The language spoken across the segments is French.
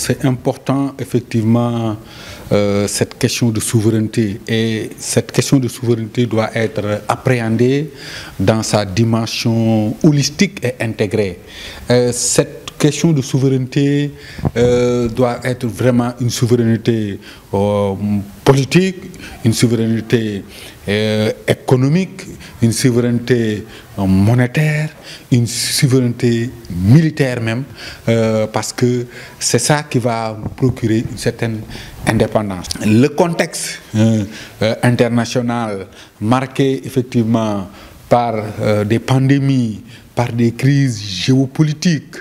c'est important, effectivement, cette question de souveraineté. Et cette question de souveraineté doit être appréhendée dans sa dimension holistique et intégrée. Cette question de souveraineté doit être vraiment une souveraineté politique, une souveraineté économique, une souveraineté monétaire, une souveraineté militaire même, parce que c'est ça qui va nous procurer une certaine indépendance. Le contexte international marqué effectivement par des pandémies, par des crises géopolitiques,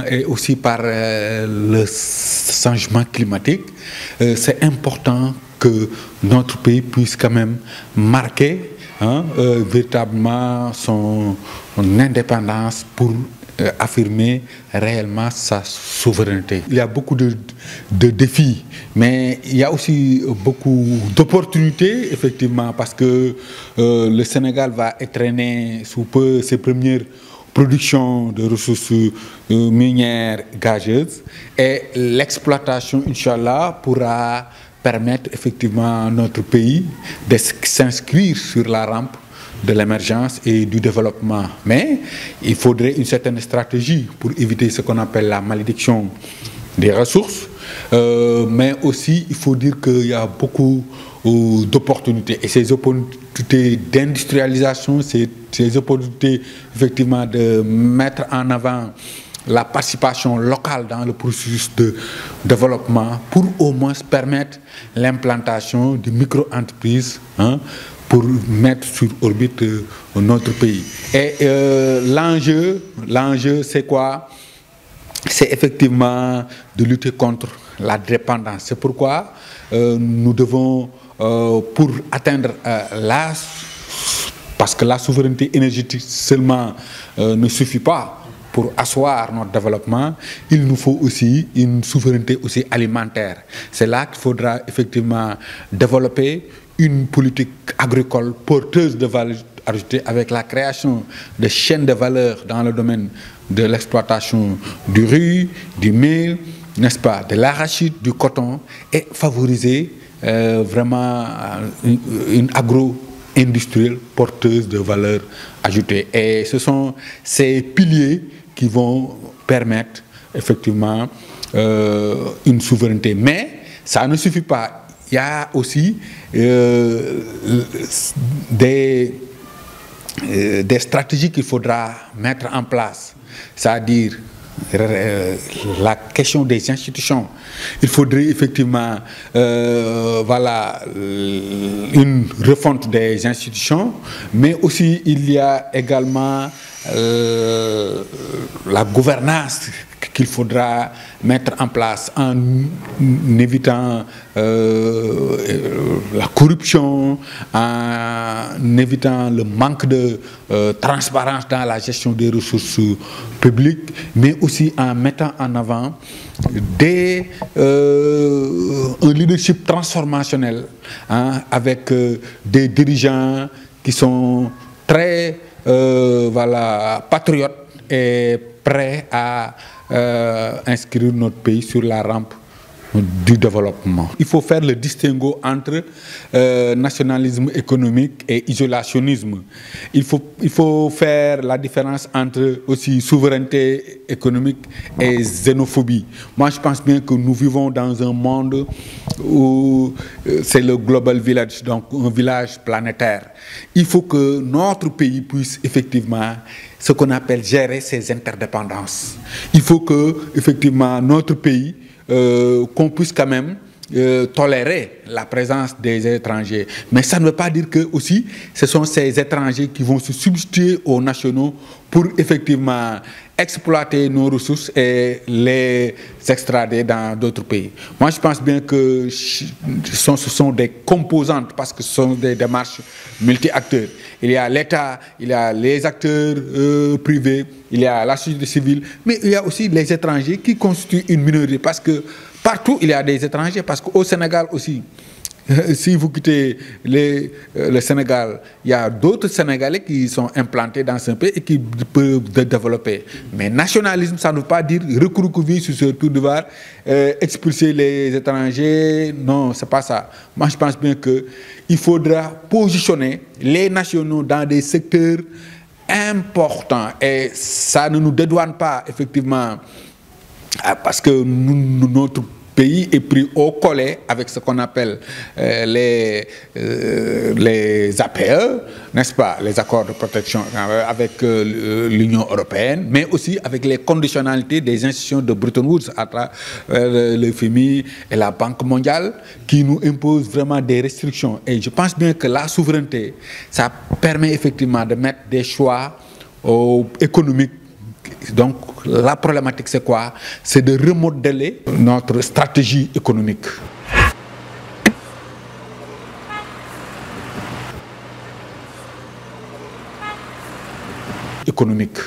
et aussi par le changement climatique, c'est important que notre pays puisse quand même marquer véritablement son indépendance pour affirmer réellement sa souveraineté. Il y a beaucoup de défis, mais il y a aussi beaucoup d'opportunités, effectivement, parce que le Sénégal va étreiner sous peu ses premières production de ressources minières gazeuses, et l'exploitation, Inch'Allah, pourra permettre effectivement à notre pays de s'inscrire sur la rampe de l'émergence et du développement. Mais il faudrait une certaine stratégie pour éviter ce qu'on appelle la malédiction des ressources, mais aussi il faut dire qu'il y a beaucoup d'opportunités, et ces opportunités d'industrialisation, ces opportunités effectivement de mettre en avant la participation locale dans le processus de développement pour au moins permettre l'implantation de micro-entreprises pour mettre sur orbite notre pays. Et l'enjeu c'est quoi? C'est effectivement de lutter contre la dépendance. C'est pourquoi nous devons, pour atteindre parce que la souveraineté énergétique seulement ne suffit pas pour asseoir notre développement, il nous faut aussi une souveraineté aussi alimentaire. C'est là qu'il faudra effectivement développer une politique agricole porteuse de valeur ajoutée avec la création de chaînes de valeur dans le domaine de l'exploitation du riz, du mil, n'est-ce pas, de l'arachide, du coton, et favoriser vraiment une agro-industrielle porteuse de valeur ajoutée. Et ce sont ces piliers qui vont permettre effectivement une souveraineté. Mais ça ne suffit pas. Il y a aussi des stratégies qu'il faudra mettre en place, c'est-à-dire la question des institutions. Il faudrait effectivement voilà, une refonte des institutions, mais aussi il y a également la gouvernance qu'il faudra mettre en place en évitant la corruption, en évitant le manque de transparence dans la gestion des ressources publiques, mais aussi en mettant en avant un leadership transformationnel avec des dirigeants qui sont très voilà, patriotes et prêts à inscrire notre pays sur la rampe du développement. Il faut faire le distinguo entre nationalisme économique et isolationnisme. Il faut faire la différence entre aussi souveraineté économique et xénophobie. Moi, je pense bien que nous vivons dans un monde où c'est le global village, donc un village planétaire. Il faut que notre pays puisse effectivement ce qu'on appelle gérer ses interdépendances. Il faut que effectivement notre pays qu'on puisse quand même tolérer la présence des étrangers. Mais ça ne veut pas dire que aussi ce sont ces étrangers qui vont se substituer aux nationaux pour effectivement exploiter nos ressources et les extrader dans d'autres pays. Moi, je pense bien que ce sont des composantes parce que ce sont des démarches multi-acteurs. Il y a l'État, il y a les acteurs privés, il y a la société civile, mais il y a aussi les étrangers qui constituent une minorité parce que partout il y a des étrangers, parce qu'au Sénégal aussi, Si vous quittez le Sénégal, il y a d'autres Sénégalais qui sont implantés dans ce pays et qui peuvent développer. Mais nationalisme, ça ne veut pas dire recroqueviller sur ce tour de var, expulser les étrangers. Non, c'est pas ça. Moi, je pense bien qu'il faudra positionner les nationaux dans des secteurs importants. Et ça ne nous dédouane pas, effectivement, parce que notre pays est pris au collet avec ce qu'on appelle les APE, n'est-ce pas, les accords de protection avec l'Union européenne, mais aussi avec les conditionnalités des institutions de Bretton Woods à travers le FMI et la Banque mondiale qui nous imposent vraiment des restrictions. Et je pense bien que la souveraineté, ça permet effectivement de mettre des choix économiques. Donc, la problématique, c'est quoi? C'est de remodeler notre stratégie économique. Économique.